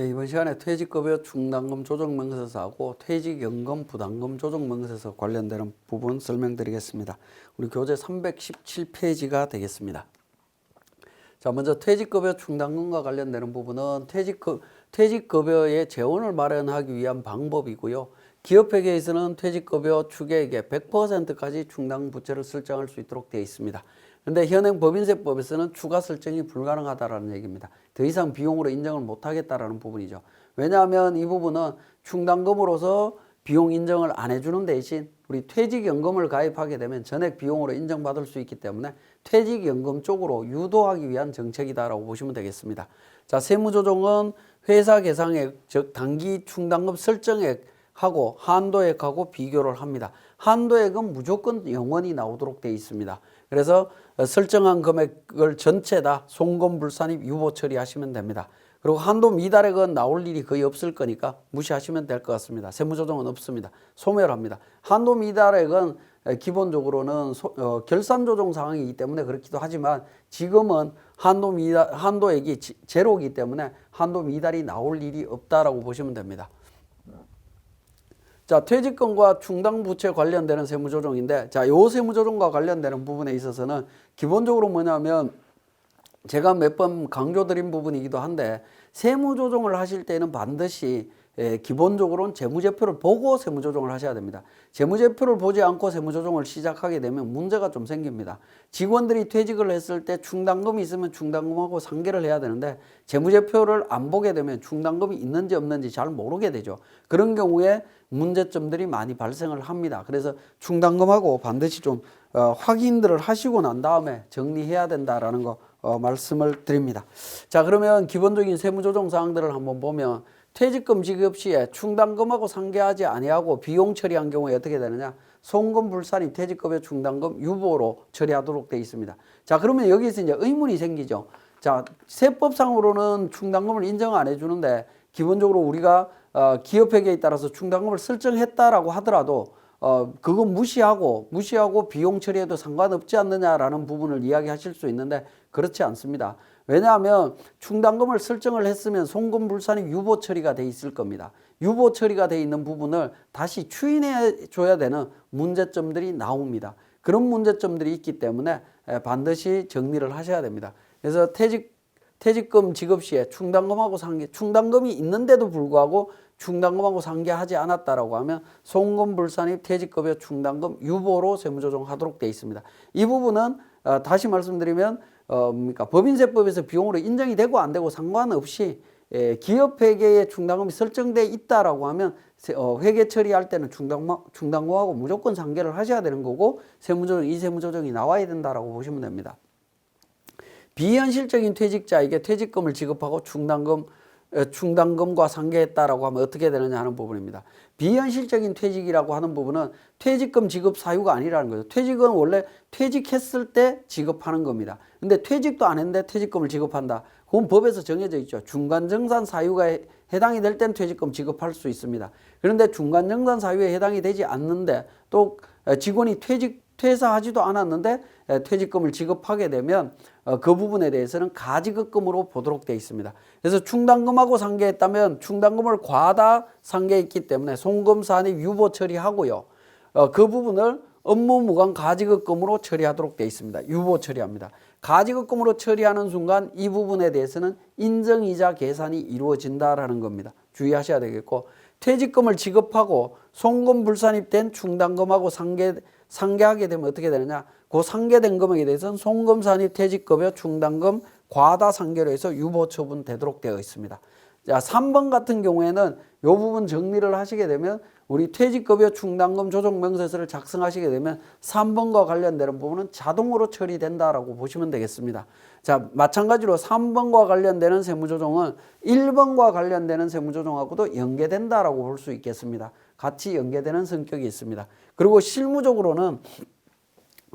이번 시간에 퇴직급여 충당금 조정명세서하고 퇴직연금 부담금 조정명세서 관련되는 부분 설명드리겠습니다. 우리 교재 317페이지가 되겠습니다. 자, 먼저 퇴직급여 충당금과 관련되는 부분은 퇴직급여의 재원을 마련하기 위한 방법이고요. 기업회계에서는 퇴직급여 추계액의 100%까지 충당부채를 설정할 수 있도록 되어 있습니다. 그런데 현행 법인세법에서는 추가 설정이 불가능하다는 얘기입니다. 더 이상 비용으로 인정을 못하겠다라는 부분이죠. 왜냐하면 이 부분은 충당금으로서 비용 인정을 안 해주는 대신 우리 퇴직연금을 가입하게 되면 전액 비용으로 인정받을 수 있기 때문에 퇴직연금 쪽으로 유도하기 위한 정책이다라고 보시면 되겠습니다. 자, 세무조정은 회사 계상액, 즉 단기 충당금 설정액하고 한도액하고 비교를 합니다. 한도액은 무조건 영원히 나오도록 되어 있습니다. 그래서 설정한 금액을 전체 다 송금불산입 유보 처리하시면 됩니다. 그리고 한도 미달액은 나올 일이 거의 없을 거니까 무시하시면 될 것 같습니다. 세무조정은 없습니다. 소멸합니다. 한도 미달액은 기본적으로는 결산조정 상황이기 때문에 그렇기도 하지만 지금은 한도액이 제로이기 때문에 한도 미달이 나올 일이 없다라고 보시면 됩니다. 자, 퇴직금과 충당부채 관련되는 세무조정인데, 자, 요 세무조정과 관련되는 부분에 있어서는 기본적으로 뭐냐면 제가 몇 번 강조드린 부분이기도 한데 세무조정을 하실 때는 반드시 기본적으로는 재무제표를 보고 세무조정을 하셔야 됩니다. 재무제표를 보지 않고 세무조정을 시작하게 되면 문제가 좀 생깁니다. 직원들이 퇴직을 했을 때 충당금이 있으면 충당금하고 상계를 해야 되는데 재무제표를 안 보게 되면 충당금이 있는지 없는지 잘 모르게 되죠. 그런 경우에 문제점들이 많이 발생을 합니다. 그래서 충당금하고 반드시 좀 확인들을 하시고 난 다음에 정리해야 된다라는 거 말씀을 드립니다. 자, 그러면 기본적인 세무조정 사항들을 한번 보면 퇴직금 지급 시에 충당금하고 상계하지 아니하고 비용 처리한 경우에 어떻게 되느냐? 송금불산입 퇴직급여 충당금 유보로 처리하도록 되어 있습니다. 자, 그러면 여기서 이제 의문이 생기죠. 자, 세법상으로는 충당금을 인정 안 해주는데 기본적으로 우리가 기업회계에 따라서 충당금을 설정했다라고 하더라도 그건 무시하고 비용 처리해도 상관없지 않느냐라는 부분을 이야기하실 수 있는데 그렇지 않습니다. 왜냐하면 충당금을 설정을 했으면 송금불산입 유보 처리가 돼 있을 겁니다. 유보 처리가 돼 있는 부분을 다시 추인해 줘야 되는 문제점들이 나옵니다. 그런 문제점들이 있기 때문에 반드시 정리를 하셔야 됩니다. 그래서 퇴직금 지급 시에 충당금하고 상계, 충당금이 있는데도 불구하고 충당금하고 상계하지 않았다라고 하면 송금불산입 퇴직급여 충당금 유보로 세무조정하도록 되어 있습니다. 이 부분은 다시 말씀드리면 그러니까 법인세법에서 비용으로 인정이 되고 안 되고 상관없이 기업회계에 충당금이 설정돼 있다라고 하면 회계 처리할 때는 충당금하고 무조건 상계를 하셔야 되는 거고 이 세무조정이 나와야 된다라고 보시면 됩니다. 비현실적인 퇴직자에게 퇴직금을 지급하고 충당금과 상계했다라고 하면 어떻게 되느냐 하는 부분입니다. 비현실적인 퇴직이라고 하는 부분은 퇴직금 지급 사유가 아니라는 거죠. 퇴직은 원래 퇴직했을 때 지급하는 겁니다. 근데 퇴직도 안 했는데 퇴직금을 지급한다. 그건 법에서 정해져 있죠. 중간정산 사유가 해당이 될 땐 퇴직금 지급할 수 있습니다. 그런데 중간정산 사유에 해당이 되지 않는데 또 직원이 퇴사하지도 않았는데 퇴직금을 지급하게 되면 그 부분에 대해서는 가지급금으로 보도록 되어 있습니다. 그래서 충당금하고 상계했다면 충당금을 과다 상계했기 때문에 송금산입 유보 처리하고요. 그 부분을 업무무관 가지급금으로 처리하도록 되어 있습니다. 유보 처리합니다. 가지급금으로 처리하는 순간 이 부분에 대해서는 인정이자 계산이 이루어진다라는 겁니다. 주의하셔야 되겠고 퇴직금을 지급하고 송금불산입된 충당금하고 상계하게 되면 어떻게 되느냐? 그 상계된 금액에 대해서는 송금산입 퇴직급여 충당금 과다 상계로 해서 유보 처분되도록 되어 있습니다. 자, 3번 같은 경우에는 이 부분 정리를 하시게 되면 우리 퇴직급여 충당금 조정명세서를 작성하시게 되면 3번과 관련되는 부분은 자동으로 처리된다라고 보시면 되겠습니다. 자, 마찬가지로 3번과 관련되는 세무조정은 1번과 관련되는 세무조정하고도 연계된다라고 볼 수 있겠습니다. 같이 연계되는 성격이 있습니다. 그리고 실무적으로는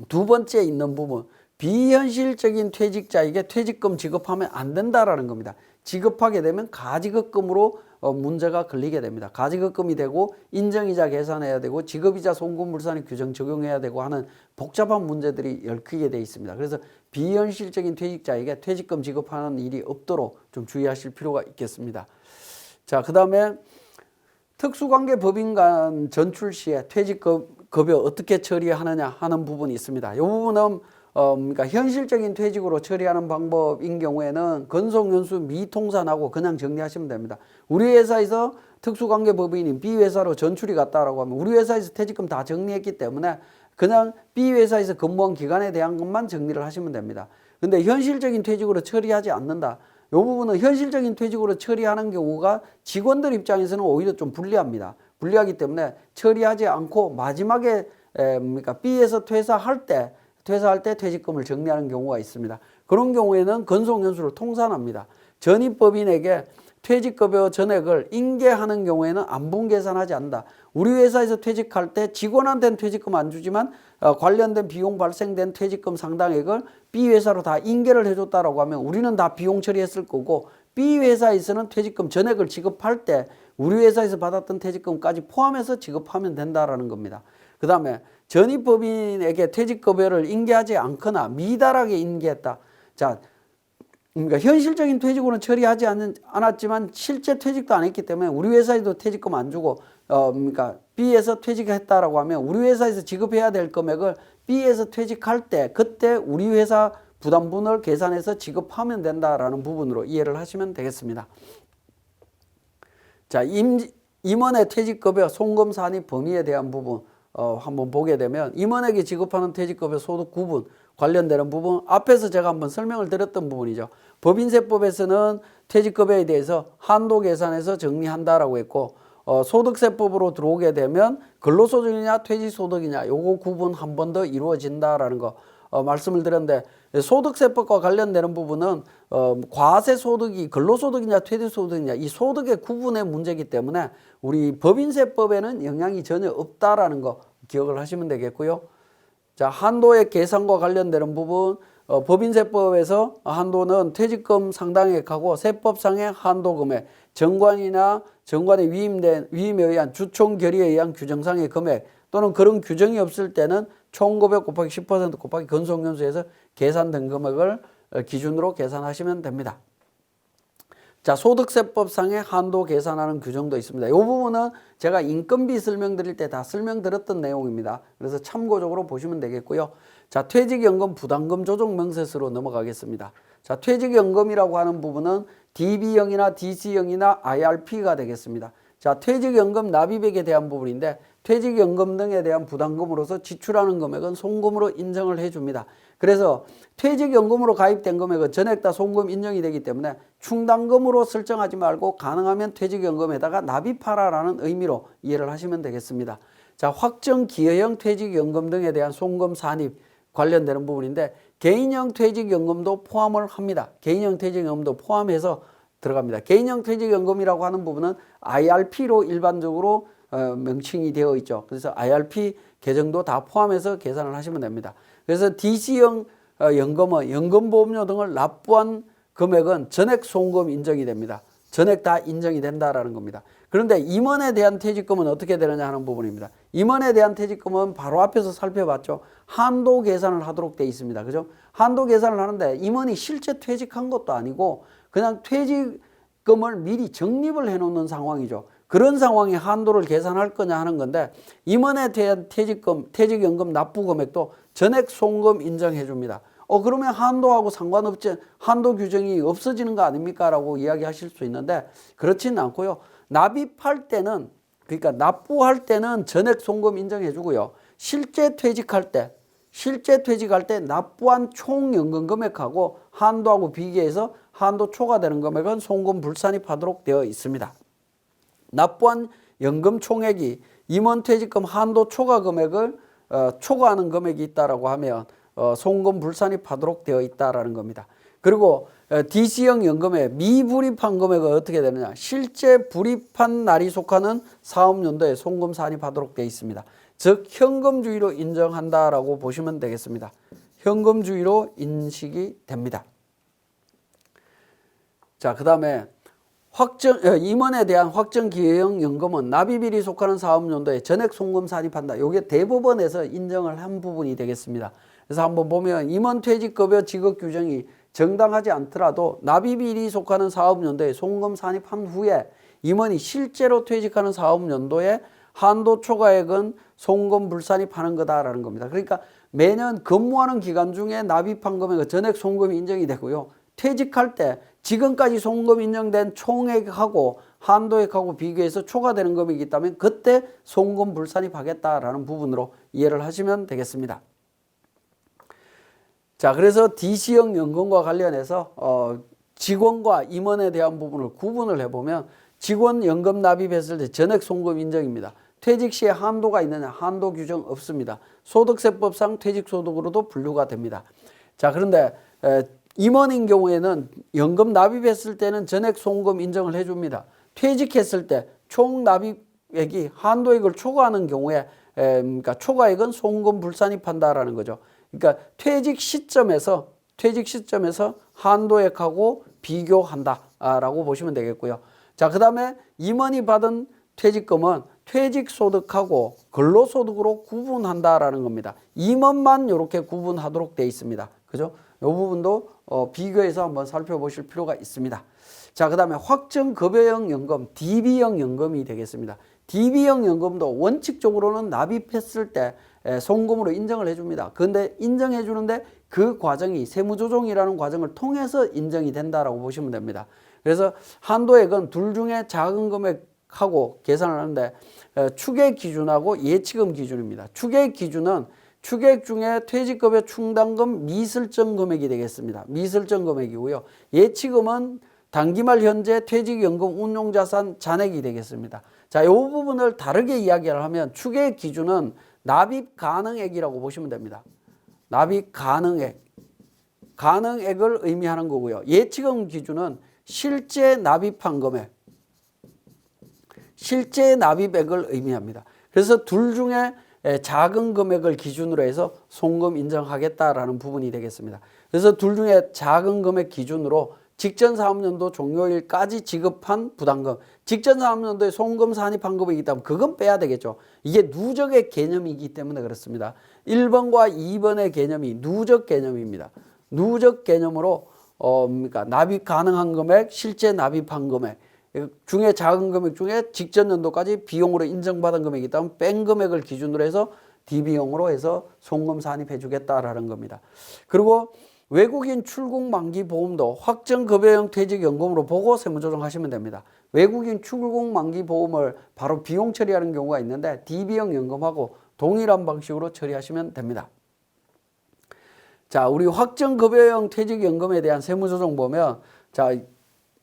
두 번째 있는 부분, 비현실적인 퇴직자에게 퇴직금 지급하면 안 된다라는 겁니다. 지급하게 되면 가지급금으로 문제가 걸리게 됩니다. 가지급금이 되고 인정이자 계산해야 되고 지급이자 송금불산입 규정 적용해야 되고 하는 복잡한 문제들이 얽히게 되어 있습니다. 그래서 비현실적인 퇴직자에게 퇴직금 지급하는 일이 없도록 좀 주의하실 필요가 있겠습니다. 자, 그 다음에 특수관계 법인 간 전출 시에 퇴직급여 어떻게 처리하느냐 하는 부분이 있습니다. 이 부분은 그러니까 현실적인 퇴직으로 처리하는 방법인 경우에는 건속연수 미통산하고 그냥 정리하시면 됩니다. 우리 회사에서 특수관계 법인인 B 회사로 전출이 갔다라고 하면 우리 회사에서 퇴직금 다 정리했기 때문에 그냥 B 회사에서 근무한 기간에 대한 것만 정리를 하시면 됩니다. 근데 현실적인 퇴직으로 처리하지 않는다. 이 부분은 현실적인 퇴직으로 처리하는 경우가 직원들 입장에서는 오히려 좀 불리합니다. 불리하기 때문에 처리하지 않고 마지막에 그러니까 B에서 퇴사할 때 퇴직금을 정리하는 경우가 있습니다. 그런 경우에는 건속연수를 통산합니다. 전입법인에게 퇴직급여 전액을 인계하는 경우에는 안분 계산하지 않는다. 우리 회사에서 퇴직할 때 직원한테는 퇴직금 안 주지만 관련된 비용 발생된 퇴직금 상당액을 B 회사로 다 인계를 해줬다라고 하면 우리는 다 비용 처리했을 거고 B 회사에서는 퇴직금 전액을 지급할 때 우리 회사에서 받았던 퇴직금까지 포함해서 지급하면 된다라는 겁니다. 그 다음에 전입법인에게 퇴직급여를 인계하지 않거나 미달하게 인계했다. 자, 그러니까 현실적인 퇴직으로는 처리하지 않았지만 실제 퇴직도 안 했기 때문에 우리 회사에도 퇴직금 안 주고 그러니까 B에서 퇴직했다라고 하면 우리 회사에서 지급해야 될 금액을 B에서 퇴직할 때 그때 우리 회사 부담분을 계산해서 지급하면 된다라는 부분으로 이해를 하시면 되겠습니다. 자, 임원의 퇴직급여 송금 산입 범위에 대한 부분 한번 보게 되면 임원에게 지급하는 퇴직급여 소득 구분 관련되는 부분 앞에서 제가 한번 설명을 드렸던 부분이죠. 법인세법에서는 퇴직급여에 대해서 한도 계산해서 정리한다라고 했고 소득세법으로 들어오게 되면 근로소득이냐 퇴직소득이냐 요거 구분 한 번 더 이루어진다라는 거 말씀을 드렸는데 소득세법과 관련되는 부분은 과세소득이 근로소득이냐 퇴직소득이냐 이 소득의 구분의 문제이기 때문에 우리 법인세법에는 영향이 전혀 없다라는 거 기억을 하시면 되겠고요. 자, 한도의 계산과 관련되는 부분 법인세법에서 한도는 퇴직금 상당액하고 세법상의 한도금액 정관이나 정관에 위임에 의한 주총 결의에 의한 규정상의 금액 또는 그런 규정이 없을 때는 총급여 곱하기 10% 곱하기 건속연수에서 계산된 금액을 기준으로 계산하시면 됩니다. 자, 소득세법상의 한도 계산하는 규정도 있습니다. 이 부분은 제가 인건비 설명드릴 때 다 설명드렸던 내용입니다. 그래서 참고적으로 보시면 되겠고요. 자, 퇴직연금 부담금 조정 명세서로 넘어가겠습니다. 자, 퇴직연금이라고 하는 부분은 DB형이나 DC형이나 IRP가 되겠습니다. 자, 퇴직연금 납입액에 대한 부분인데 퇴직연금 등에 대한 부담금으로서 지출하는 금액은 송금으로 인정을 해줍니다. 그래서 퇴직연금으로 가입된 금액은 전액 다 송금 인정이 되기 때문에 충당금으로 설정하지 말고 가능하면 퇴직연금에다가 납입하라라는 의미로 이해를 하시면 되겠습니다. 자, 확정기여형 퇴직연금 등에 대한 송금 산입 관련되는 부분인데 개인형 퇴직연금도 포함을 합니다. 개인형 퇴직연금도 포함해서 들어갑니다. 개인형 퇴직연금이라고 하는 부분은 IRP로 일반적으로 명칭이 되어 있죠. 그래서 IRP 계정도 다 포함해서 계산을 하시면 됩니다. 그래서 DC형 연금은 연금보험료 등을 납부한 금액은 전액 송금 인정이 됩니다. 전액 다 인정이 된다라는 겁니다. 그런데 임원에 대한 퇴직금은 어떻게 되느냐 하는 부분입니다. 임원에 대한 퇴직금은 바로 앞에서 살펴봤죠. 한도 계산을 하도록 되어 있습니다. 그죠? 한도 계산을 하는데 임원이 실제 퇴직한 것도 아니고 그냥 퇴직금을 미리 적립을 해놓는 상황이죠. 그런 상황에 한도를 계산할 거냐 하는 건데 임원에 대한 퇴직연금 납부 금액도 전액 송금 인정해 줍니다. 그러면 한도하고 상관없지 한도 규정이 없어지는 거 아닙니까? 라고 이야기하실 수 있는데 그렇지는 않고요. 납입할 때는 그러니까 납부할 때는 전액 송금 인정해 주고요. 실제 퇴직할 때 납부한 총 연금 금액하고 한도하고 비교해서 한도 초과되는 금액은 송금 불산입하도록 되어 있습니다. 납부한 연금 총액이 임원 퇴직금 한도 초과 금액을 초과하는 금액이 있다라고 하면 송금 불산입하도록 되어 있다라는 겁니다. 그리고 DC형 연금에 미불입한 금액은 어떻게 되느냐? 실제 불입한 날이 속하는 사업연도에 송금 산입하도록 되어 있습니다. 즉 현금주의로 인정한다라고 보시면 되겠습니다. 현금주의로 인식이 됩니다. 자, 그 다음에 임원에 대한 확정기여형 연금은 납입일이 속하는 사업연도에 전액 송금 산입한다. 이게 대법원에서 인정을 한 부분이 되겠습니다. 그래서 한번 보면 임원 퇴직급여 지급 규정이 정당하지 않더라도 납입일이 속하는 사업연도에 송금 산입한 후에 임원이 실제로 퇴직하는 사업연도에 한도 초과액은 송금 불산입하는 거다라는 겁니다. 그러니까 매년 근무하는 기간 중에 납입한 금액은 전액 송금이 인정이 되고요. 퇴직할 때 지금까지 송금 인정된 총액하고 한도액하고 비교해서 초과되는 금액이 있다면 그때 송금 불산입하겠다라는 부분으로 이해를 하시면 되겠습니다. 자, 그래서 DC형 연금과 관련해서 직원과 임원에 대한 부분을 구분을 해보면 직원 연금 납입했을 때 전액 송금 인정입니다. 퇴직 시에 한도가 있느냐? 한도 규정 없습니다. 소득세법상 퇴직소득으로도 분류가 됩니다. 자, 그런데 임원인 경우에는 연금 납입했을 때는 전액 송금 인정을 해줍니다. 퇴직했을 때 총 납입액이 한도액을 초과하는 경우에 그러니까 초과액은 송금 불산입한다라는 거죠. 그러니까 퇴직 시점에서 한도액하고 비교한다라고 보시면 되겠고요. 자, 그다음에 임원이 받은 퇴직금은 퇴직소득하고 근로소득으로 구분한다라는 겁니다. 임원만 이렇게 구분하도록 되어 있습니다. 그죠? 이 부분도 비교해서 한번 살펴보실 필요가 있습니다. 자, 그다음에 확정급여형 연금, DB형 연금이 되겠습니다. DB형 연금도 원칙적으로는 납입했을 때 송금으로 인정을 해줍니다. 그런데 인정해 주는데 그 과정이 세무조정이라는 과정을 통해서 인정이 된다라고 보시면 됩니다. 그래서 한도액은 둘 중에 작은 금액하고 계산을 하는데 추계 기준하고 예치금 기준입니다. 추계 기준은 추계액 중에 퇴직급여 충당금 미설정 금액이 되겠습니다. 미설정 금액이고요. 예치금은 단기말 현재 퇴직연금 운용자산 잔액이 되겠습니다. 자, 이 부분을 다르게 이야기를 하면 추계액 기준은 납입 가능액이라고 보시면 됩니다. 납입 가능액, 가능액을 의미하는 거고요. 예치금 기준은 실제 납입한 금액, 실제 납입액을 의미합니다. 그래서 둘 중에 작은 금액을 기준으로 해서 송금 인정하겠다라는 부분이 되겠습니다. 그래서 둘 중에 작은 금액 기준으로 직전 사업연도 종료일까지 지급한 부담금, 직전 사업연도에 송금 산입한 금액이 있다면 그건 빼야 되겠죠. 이게 누적의 개념이기 때문에 그렇습니다. 1번과 2번의 개념이 누적 개념입니다. 누적 개념으로 그러니까 납입 가능한 금액, 실제 납입한 금액 중에 작은 금액 중에 직전 연도까지 비용으로 인정받은 금액이 있다면 뺀 금액을 기준으로 해서 DB형으로 해서 송금 산입해 주겠다라는 겁니다. 그리고 외국인 출국 만기 보험도 확정급여형 퇴직연금으로 보고 세무조정하시면 됩니다. 외국인 출국 만기 보험을 바로 비용 처리하는 경우가 있는데 DB형 연금하고 동일한 방식으로 처리하시면 됩니다. 자, 우리 확정급여형 퇴직연금에 대한 세무조정 보면 자,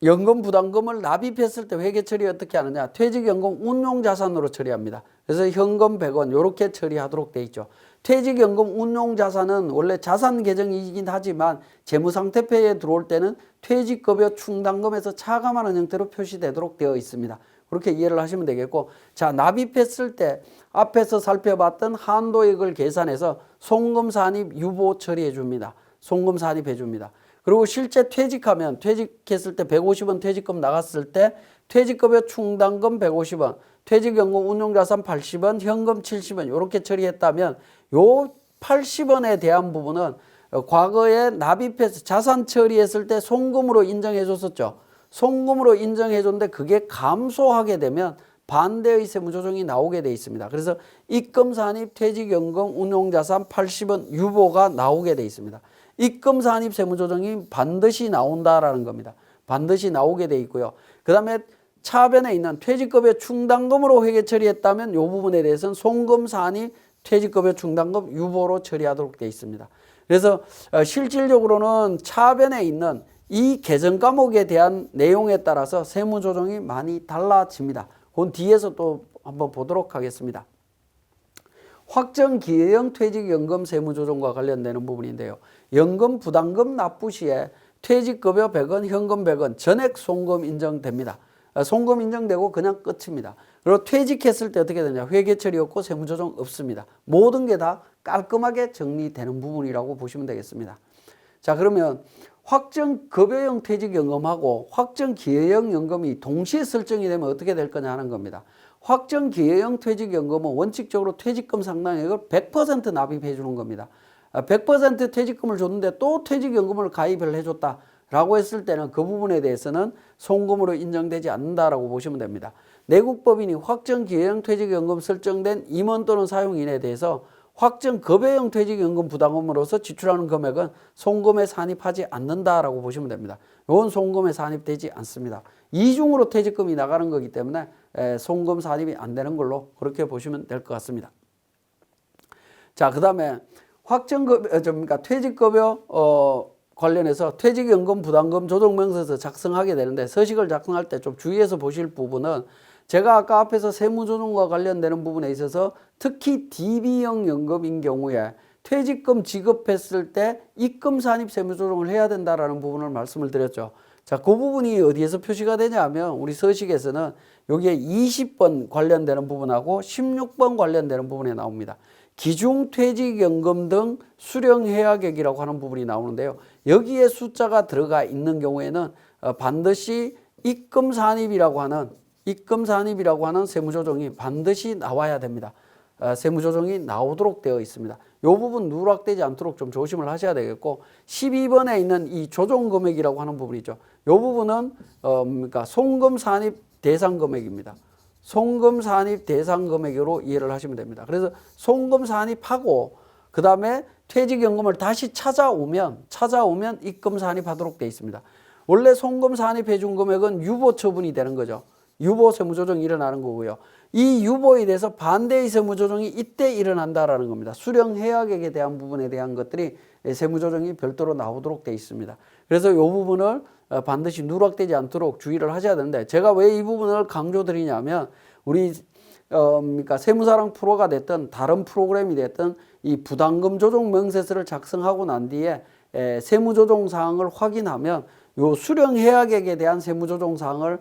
연금 부담금을 납입했을 때 회계 처리 어떻게 하느냐? 퇴직연금 운용자산으로 처리합니다. 그래서 현금 100원 이렇게 처리하도록 돼 있죠. 퇴직연금 운용자산은 원래 자산 계정이긴 하지만 재무상태표에 들어올 때는 퇴직급여 충당금에서 차감하는 형태로 표시되도록 되어 있습니다. 그렇게 이해를 하시면 되겠고, 자, 납입했을 때 앞에서 살펴봤던 한도액을 계산해서 송금 산입 유보 처리해 줍니다. 송금 산입해 줍니다. 그리고 실제 퇴직하면 퇴직했을 때 150원 퇴직금 나갔을 때 퇴직급여 충당금 150원, 퇴직연금 운용자산 80원, 현금 70원 이렇게 처리했다면 요 80원에 대한 부분은 과거에 납입해서 자산 처리했을 때 송금으로 인정해 줬었죠. 송금으로 인정해 줬는데 그게 감소하게 되면 반대의 세무조정이 나오게 돼 있습니다. 그래서 입금 산입 퇴직연금 운용자산 80원 유보가 나오게 돼 있습니다. 입금 산입 세무조정이 반드시 나온다라는 겁니다. 반드시 나오게 돼 있고요. 그 다음에 차변에 있는 퇴직급여 충당금으로 회계 처리했다면 이 부분에 대해서는 송금 산입 퇴직급여 충당금 유보로 처리하도록 되어 있습니다. 그래서 실질적으로는 차변에 있는 이 개정 과목에 대한 내용에 따라서 세무조정이 많이 달라집니다. 그건 뒤에서 또 한번 보도록 하겠습니다. 확정기회형 퇴직연금 세무조정과 관련되는 부분인데요. 연금 부담금 납부 시에 퇴직급여 100원, 현금 100원 전액 송금 인정됩니다. 송금 인정되고 그냥 끝입니다. 그리고 퇴직했을 때 어떻게 되냐? 회계 처리 없고 세무조정 없습니다. 모든 게 다 깔끔하게 정리되는 부분이라고 보시면 되겠습니다. 자, 그러면 확정급여형 퇴직연금하고 확정기회형 연금이 동시에 설정이 되면 어떻게 될 거냐 하는 겁니다. 확정기회형 퇴직연금은 원칙적으로 퇴직금 상당액을 100% 납입해 주는 겁니다. 100% 퇴직금을 줬는데 또 퇴직연금을 가입을 해줬다. 라고 했을 때는 그 부분에 대해서는 송금으로 인정되지 않는다라고 보시면 됩니다. 내국법인이 확정 기회형 퇴직연금 설정된 임원 또는 사용인에 대해서 확정 급여형 퇴직연금 부담금으로서 지출하는 금액은 송금에 산입하지 않는다라고 보시면 됩니다. 이건 송금에 산입되지 않습니다. 이중으로 퇴직금이 나가는 거기 때문에 송금 산입이 안 되는 걸로 그렇게 보시면 될 것 같습니다. 자, 그 다음에 그러니까 퇴직급여 관련해서 퇴직연금 부담금 조정명세서 작성하게 되는데 서식을 작성할 때 좀 주의해서 보실 부분은 제가 아까 앞에서 세무조정과 관련되는 부분에 있어서 특히 DB형 연금인 경우에 퇴직금 지급했을 때 입금 산입 세무조정을 해야 된다라는 부분을 말씀을 드렸죠. 자, 그 부분이 어디에서 표시가 되냐면 우리 서식에서는 여기에 20번 관련되는 부분하고 16번 관련되는 부분에 나옵니다. 기중퇴직연금 등 수령해약액이라고 하는 부분이 나오는데요. 여기에 숫자가 들어가 있는 경우에는 반드시 입금 산입이라고 하는 세무조정이 반드시 나와야 됩니다. 세무조정이 나오도록 되어 있습니다. 이 부분 누락되지 않도록 좀 조심을 하셔야 되겠고 12번에 있는 이 조정금액이라고 하는 부분이죠. 이 부분은 그러니까 송금 산입 대상 금액입니다. 송금 산입 대상 금액으로 이해를 하시면 됩니다. 그래서 송금 산입하고 그 다음에 퇴직연금을 다시 찾아오면 입금 산입하도록 되어 있습니다. 원래 송금 산입해 준 금액은 유보 처분이 되는 거죠. 유보 세무조정이 일어나는 거고요. 이 유보에 대해서 반대의 세무조정이 이때 일어난다라는 겁니다. 수령해약액에 대한 부분에 대한 것들이 세무조정이 별도로 나오도록 되어 있습니다. 그래서 이 부분을 반드시 누락되지 않도록 주의를 하셔야 되는데 제가 왜 이 부분을 강조드리냐면 우리 그러니까 세무사랑 프로가 됐든 다른 프로그램이 됐든 이 부담금 조정 명세서를 작성하고 난 뒤에 세무조정 사항을 확인하면 요 수령해약액에 대한 세무조정 사항을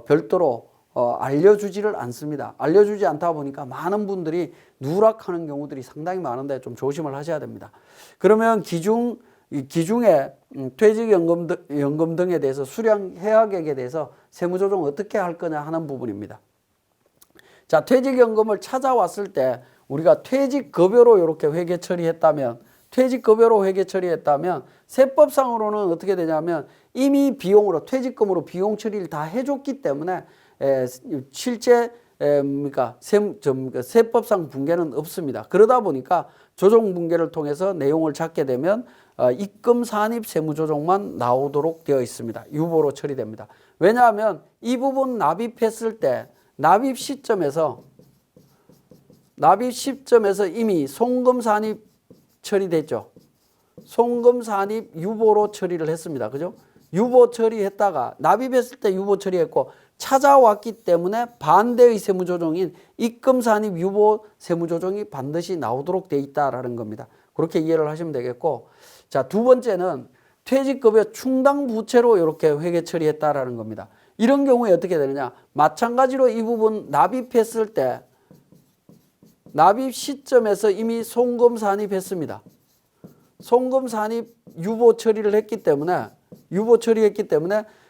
별도로 알려주지를 않습니다. 알려주지 않다 보니까 많은 분들이 누락하는 경우들이 상당히 많은데 좀 조심을 하셔야 됩니다. 그러면 기중에 퇴직연금 등에 대해서 수령해약액에 대해서 세무조정 어떻게 할 거냐 하는 부분입니다. 자, 퇴직연금을 찾아왔을 때 우리가 퇴직급여로 이렇게 회계 처리했다면 세법상으로는 어떻게 되냐면 이미 비용으로 퇴직금으로 비용 처리를 다 해줬기 때문에 실제 그러니까 세법상 붕괴는 없습니다. 그러다 보니까 조정 붕괴를 통해서 내용을 찾게 되면 입금 산입 세무조정만 나오도록 되어 있습니다. 유보로 처리됩니다. 왜냐하면 이 부분 납입했을 때 납입 시점에서 이미 송금 산입 처리됐죠. 송금 산입 유보로 처리를 했습니다. 그죠? 유보 처리했다가 납입했을 때 유보 처리했고 찾아왔기 때문에 반대의 세무조정인 입금 산입 유보 세무조정이 반드시 나오도록 되어 있다라는 겁니다. 그렇게 이해를 하시면 되겠고 자, 두 번째는 퇴직급여 충당 부채로 이렇게 회계 처리했다라는 겁니다. 이런 경우에 어떻게 되느냐? 마찬가지로 이 부분 납입했을 때 납입 시점에서 이미 송금 산입했습니다. 송금 산입 유보 처리를 했기 때문에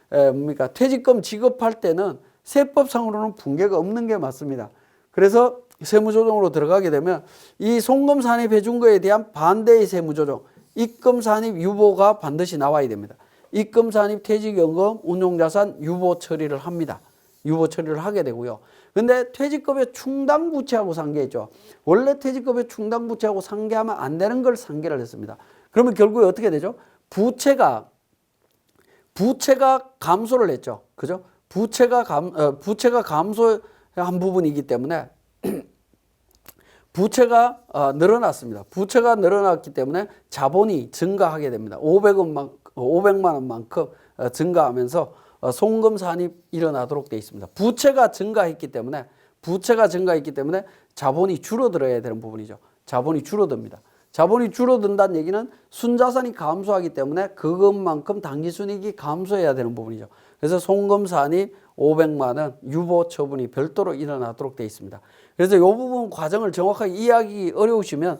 그러니까 퇴직금 지급할 때는 세법상으로는 붕괴가 없는 게 맞습니다. 그래서 세무조정으로 들어가게 되면 이 송금 산입해 준 거에 대한 반대의 세무조정, 입금 산입 유보가 반드시 나와야 됩니다. 입금 산입 퇴직연금 운용자산 유보 처리를 합니다. 유보 처리를 하게 되고요. 근데 퇴직급여 충당 부채하고 상계했죠. 원래 퇴직급여 충당 부채하고 상계하면 안 되는 걸 상계를 했습니다. 그러면 결국에 어떻게 되죠? 부채가 감소를 했죠. 그죠? 부채가 감소한 부분이기 때문에 부채가 늘어났습니다. 부채가 늘어났기 때문에 자본이 증가하게 됩니다. 500만 원만큼 증가하면서 송금 산입 일어나도록 되어 있습니다. 부채가 증가했기 때문에 자본이 줄어들어야 되는 부분이죠. 자본이 줄어듭니다. 자본이 줄어든다는 얘기는 순자산이 감소하기 때문에 그것만큼 당기순이익이 감소해야 되는 부분이죠. 그래서 송금 산입 500만 원 유보 처분이 별도로 일어나도록 되어 있습니다. 그래서 이 부분 과정을 정확하게 이해하기 어려우시면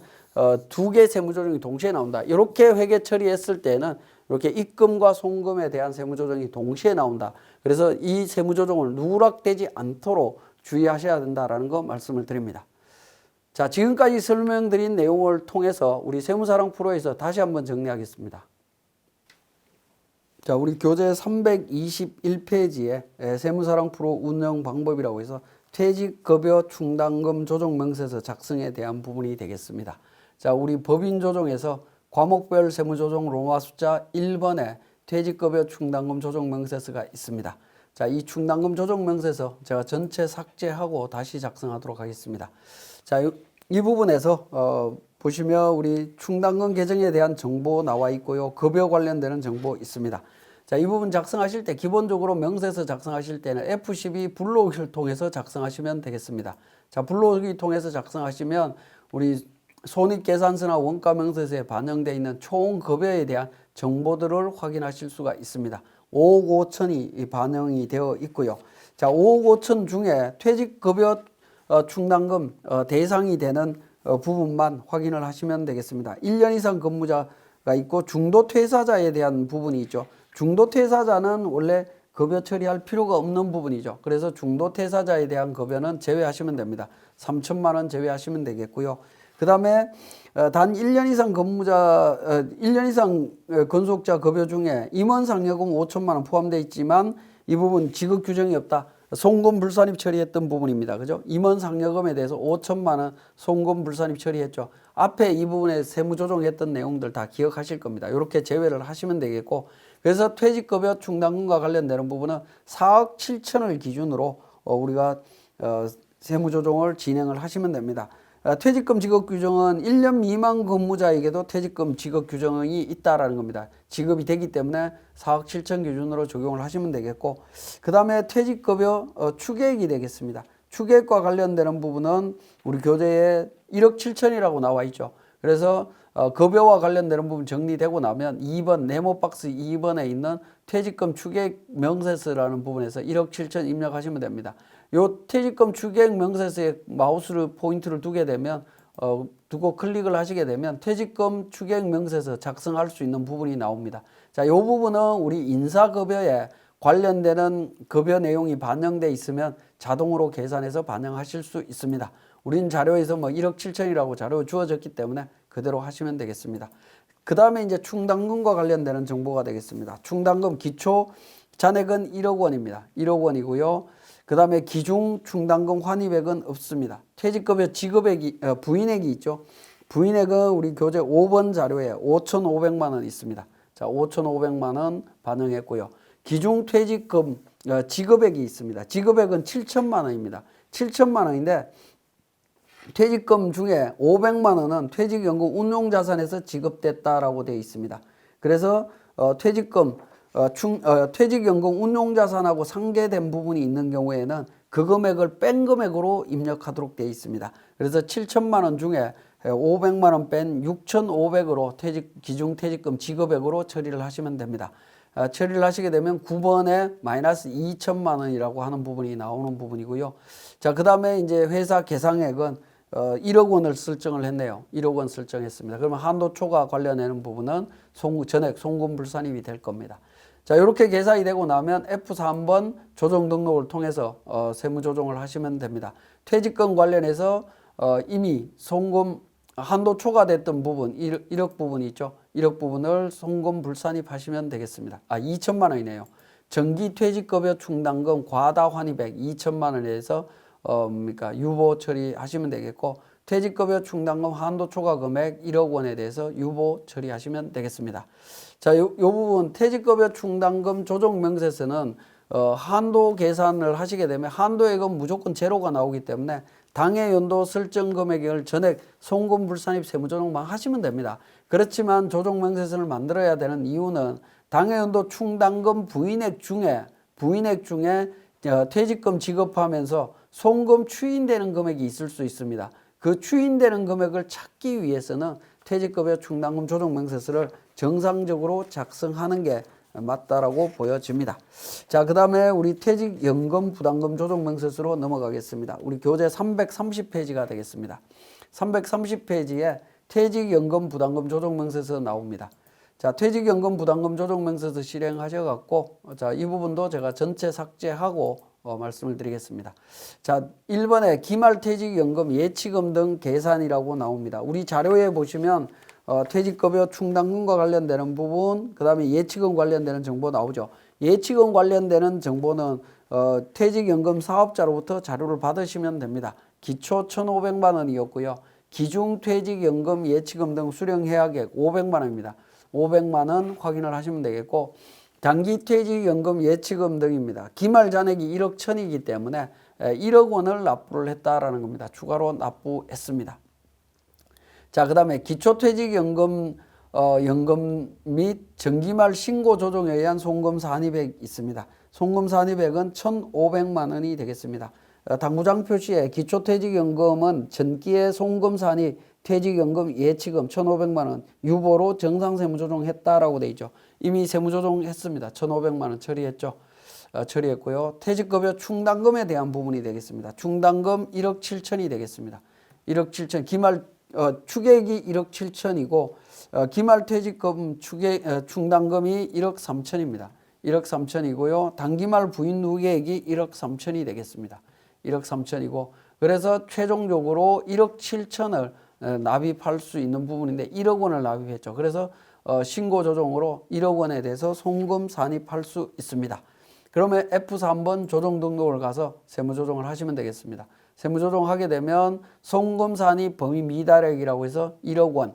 두 개 세무조정이 동시에 나온다. 이렇게 회계 처리했을 때는 이렇게 입금과 송금에 대한 세무조정이 동시에 나온다. 그래서 이 세무조정을 누락되지 않도록 주의하셔야 된다라는 거 말씀을 드립니다. 자, 지금까지 설명드린 내용을 통해서 우리 세무사랑 프로에서 다시 한번 정리하겠습니다. 자, 우리 교재 321페이지에 세무사랑 프로 운영 방법이라고 해서 퇴직급여 충당금 조정 명세서 작성에 대한 부분이 되겠습니다. 자, 우리 법인 조정에서 과목별 세무조정 로마 숫자 1번에 퇴직급여 충당금 조정 명세서가 있습니다. 자, 이 충당금 조정 명세서 제가 전체 삭제하고 다시 작성하도록 하겠습니다. 자, 이 부분에서 보시면 우리 충당금 계정에 대한 정보 나와 있고요. 급여 관련되는 정보 있습니다. 자, 이 부분 작성하실 때 기본적으로 명세서 작성하실 때는 F12 불러오기를 통해서 작성하시면 되겠습니다. 자, 불러오기 통해서 작성하시면 우리 손익계산서나 원가명세서에 반영되어 있는 총 급여에 대한 정보들을 확인하실 수가 있습니다. 5억 5천이 반영이 되어 있고요. 자, 5억 5천 중에 퇴직급여 충당금 대상이 되는 부분만 확인을 하시면 되겠습니다. 1년 이상 근무자가 있고 중도 퇴사자에 대한 부분이 있죠. 중도 퇴사자는 원래 급여 처리할 필요가 없는 부분이죠. 그래서 중도 퇴사자에 대한 급여는 제외하시면 됩니다. 3천만 원 제외하시면 되겠고요. 그 다음에 단 1년 이상 근무자, 1년 이상 근속자 급여 중에 임원 상여금 5천만 원 포함되어 있지만 이 부분 지급 규정이 없다. 송금 불산입 처리했던 부분입니다. 그죠? 임원 상여금에 대해서 5천만 원 송금 불산입 처리했죠. 앞에 이 부분에 세무조정했던 내용들 다 기억하실 겁니다. 이렇게 제외를 하시면 되겠고, 그래서 퇴직급여 충당금과 관련되는 부분은 4억 7천을 기준으로 우리가 세무조정을 진행을 하시면 됩니다. 퇴직금 지급 규정은 1년 미만 근무자에게도 퇴직금 지급 규정이 있다라는 겁니다. 지급이 되기 때문에 4억 7천 기준으로 적용을 하시면 되겠고, 그 다음에 퇴직급여 추계액이 되겠습니다. 추계액과 관련되는 부분은 우리 교재에 1억 7천이라고 나와 있죠. 그래서 급여와 관련되는 부분 정리되고 나면 2번 네모박스 2번에 있는 퇴직금 추계액 명세서라는 부분에서 1억 7천 입력하시면 됩니다. 요 퇴직금 추계액 명세서에 마우스를 포인트를 두게 되면 두고 클릭을 하시게 되면 퇴직금 추계액 명세서 작성할 수 있는 부분이 나옵니다. 자, 요 부분은 우리 인사급여에 관련되는 급여 내용이 반영돼 있으면 자동으로 계산해서 반영하실 수 있습니다. 우리는 자료에서 뭐 1억 7천이라고 자료 주어졌기 때문에 그대로 하시면 되겠습니다. 그 다음에 이제 충당금과 관련되는 정보가 되겠습니다. 충당금 기초 잔액은 1억 원입니다. 1억 원이고요. 그 다음에 기중 충당금 환입액은 없습니다. 퇴직급여 지급액이 부인액이 있죠. 부인액은 우리 교재 5번 자료에 5,500만 원 있습니다. 자, 5,500만 원 반영했고요. 기중 퇴직금 지급액이 있습니다. 지급액은 7천만 원입니다. 7천만 원인데 퇴직금 중에 500만 원은 퇴직연금 운용자산에서 지급됐다라고 되어 있습니다. 그래서 퇴직금 퇴직연금 운용자산하고 상계된 부분이 있는 경우에는 그 금액을 뺀 금액으로 입력하도록 되어 있습니다. 그래서 7천만 원 중에 500만 원 뺀 6,500으로 기중퇴직금 지급액으로 처리를 하시면 됩니다. 처리를 하시게 되면 9번에 마이너스 2천만 원이라고 하는 부분이 나오는 부분이고요. 자, 그 다음에 이제 회사 계상액은 1억 원을 설정을 했네요. 1억 원 설정했습니다. 그러면 한도 초과 관련되는 부분은 전액 송금 불산입이 될 겁니다. 자, 이렇게 계산이 되고 나면 F3번 조정 등록을 통해서 세무 조정을 하시면 됩니다. 퇴직금 관련해서 이미 송금 한도 초과됐던 부분 1억 부분이 있죠. 1억 부분을 송금 불산입하시면 되겠습니다. 2천만 원이네요. 정기 퇴직급여 충당금 과다 환입액 2천만 원에 대해서 유보 처리하시면 되겠고, 퇴직급여 충당금 한도 초과 금액 1억 원에 대해서 유보 처리하시면 되겠습니다. 자, 요 부분 퇴직급여 충당금 조정 명세서는 한도 계산을 하시게 되면 한도액은 무조건 제로가 나오기 때문에 당해 연도 설정 금액을 전액 송금 불산입 세무조정만 하시면 됩니다. 그렇지만 조정 명세서를 만들어야 되는 이유는 당해 연도 충당금 부인액 중에 퇴직금 지급하면서 송금 추인되는 금액이 있을 수 있습니다. 그 추인되는 금액을 찾기 위해서는 퇴직급여 충당금 조정 명세서를 정상적으로 작성하는 게 맞다라고 보여집니다. 자, 그 다음에 우리 퇴직연금 부담금 조정 명세서로 넘어가겠습니다. 우리 교재 330페이지가 되겠습니다. 330페이지에 퇴직연금 부담금 조정 명세서 나옵니다. 자, 퇴직연금 부담금 조정 명세서 실행하셔갖고, 자, 이 부분도 제가 전체 삭제하고 말씀을 드리겠습니다. 자, 1번에 기말퇴직연금 예치금 등 계산이라고 나옵니다. 우리 자료에 보시면 퇴직급여 충당금과 관련되는 부분, 그 다음에 예치금 관련되는 정보 나오죠. 예치금 관련되는 정보는 퇴직연금 사업자로부터 자료를 받으시면 됩니다. 기초 1,500만 원이었고요. 기중퇴직연금 예치금 등 수령해약액 500만 원입니다. 500만 원 확인을 하시면 되겠고, 장기퇴직연금 예치금 등입니다. 기말 잔액이 1억 1천이기 때문에 1억 원을 납부를 했다라는 겁니다. 추가로 납부했습니다. 자, 그 다음에 기초퇴직연금 연금 및 정기말 신고 조정에 의한 송금 산입액 있습니다. 송금 산입액은 1,500만 원이 되겠습니다. 당구장 표시에 기초퇴직연금은 전기의 송금 산입, 퇴직연금 예치금 1,500만 원 유보로 정상세무조정했다라고 돼 있죠. 이미 세무조정했습니다. 1,500만 원 처리했죠. 처리했고요. 퇴직급여 충당금에 대한 부분이 되겠습니다. 충당금 1억 7천이 되겠습니다. 1억 7천 기말 추계액이 1억 7천이고 기말 퇴직금 충당금이 1억 3천입니다. 1억 3천이고요. 단기말 부인 누계액이 1억 3천이 되겠습니다. 1억 3천이고 그래서 최종적으로 1억 7천을 납입할 수 있는 부분인데 1억 원을 납입했죠. 그래서 신고 조정으로 1억 원에 대해서 송금 산입할 수 있습니다. 그러면 F3번 조정 등록을 가서 세무조정을 하시면 되겠습니다. 세무조정하게 되면 송금 산입 범위 미달액이라고 해서 1억 원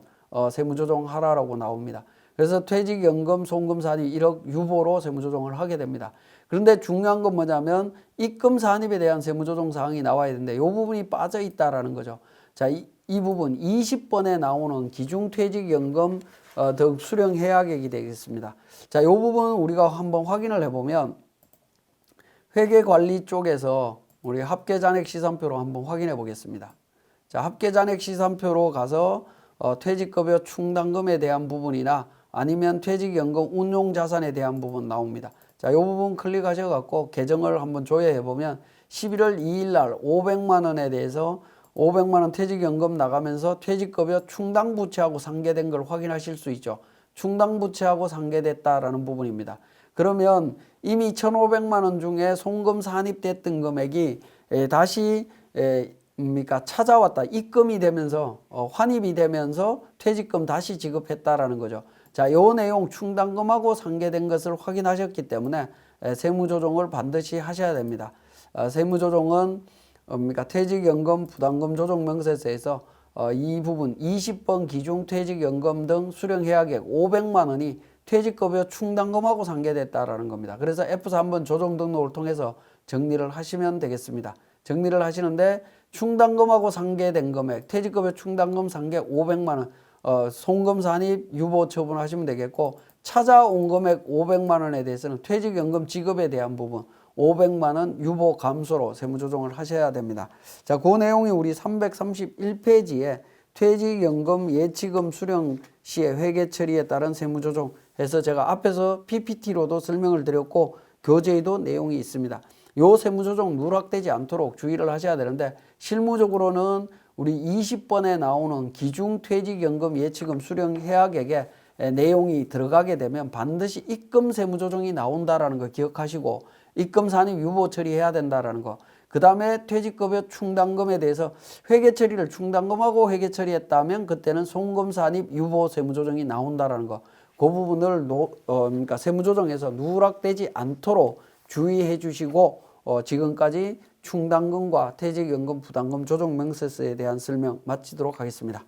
세무조정하라고 나옵니다. 그래서 퇴직연금 송금 산입 1억 유보로 세무조정을 하게 됩니다. 그런데 중요한 건 뭐냐면 입금 산입에 대한 세무조정 사항이 나와야 되는데 이 부분이 빠져 있다라는 거죠. 자, 이 부분 20번에 나오는 기중퇴직연금 등 수령해약액이 되겠습니다. 자, 이 부분은 우리가 한번 확인을 해보면 회계관리 쪽에서 우리 합계잔액 시산표로 한번 확인해 보겠습니다. 자, 합계잔액 시산표로 가서 퇴직급여 충당금에 대한 부분이나 아니면 퇴직연금 운용자산에 대한 부분 나옵니다. 자, 이 부분 클릭하셔 갖고 계정을 한번 조회해 보면 11월 2일 날 500만 원에 대해서 500만 원 퇴직연금 나가면서 퇴직급여 충당부채하고 상계된 걸 확인하실 수 있죠. 충당부채하고 상계됐다라는 부분입니다. 그러면 이미 1,500만 원 중에 송금 산입됐던 금액이 다시 찾아왔다. 입금이 되면서 환입이 되면서 퇴직금 다시 지급했다라는 거죠. 자, 요 내용 충당금하고 상계된 것을 확인하셨기 때문에 세무조정을 반드시 하셔야 됩니다. 세무조정은 퇴직연금 부담금 조정 명세서에서 이 부분 20번 기중퇴직연금 등 수령해약액 500만 원이 퇴직급여 충당금하고 상계됐다라는 겁니다. 그래서 F3번 조정 등록을 통해서 정리를 하시면 되겠습니다. 정리를 하시는데 충당금하고 상계된 금액, 퇴직급여 충당금 상계 500만 원, 송금 산입 유보 처분하시면 되겠고 찾아온 금액 500만 원에 대해서는 퇴직연금 지급에 대한 부분 500만 원 유보 감소로 세무조정을 하셔야 됩니다. 자, 그 내용이 우리 331페이지에 퇴직연금 예치금 수령 시의 회계 처리에 따른 세무조정 해서 제가 앞에서 PPT로도 설명을 드렸고 교재에도 내용이 있습니다. 요 세무조정 누락되지 않도록 주의를 하셔야 되는데 실무적으로는 우리 20번에 나오는 기중퇴직연금 예치금 수령해약액에 내용이 들어가게 되면 반드시 입금 세무조정이 나온다라는 거 기억하시고 입금 산입 유보 처리해야 된다라는 거. 그 다음에 퇴직급여 충당금에 대해서 회계 처리를 충당금하고 회계 처리했다면 그때는 송금 산입 유보 세무조정이 나온다라는 거. 그 부분을 그러니까 세무조정에서 누락되지 않도록 주의해 주시고 지금까지 충당금과 퇴직연금 부담금 조정 명세서에 대한 설명 마치도록 하겠습니다.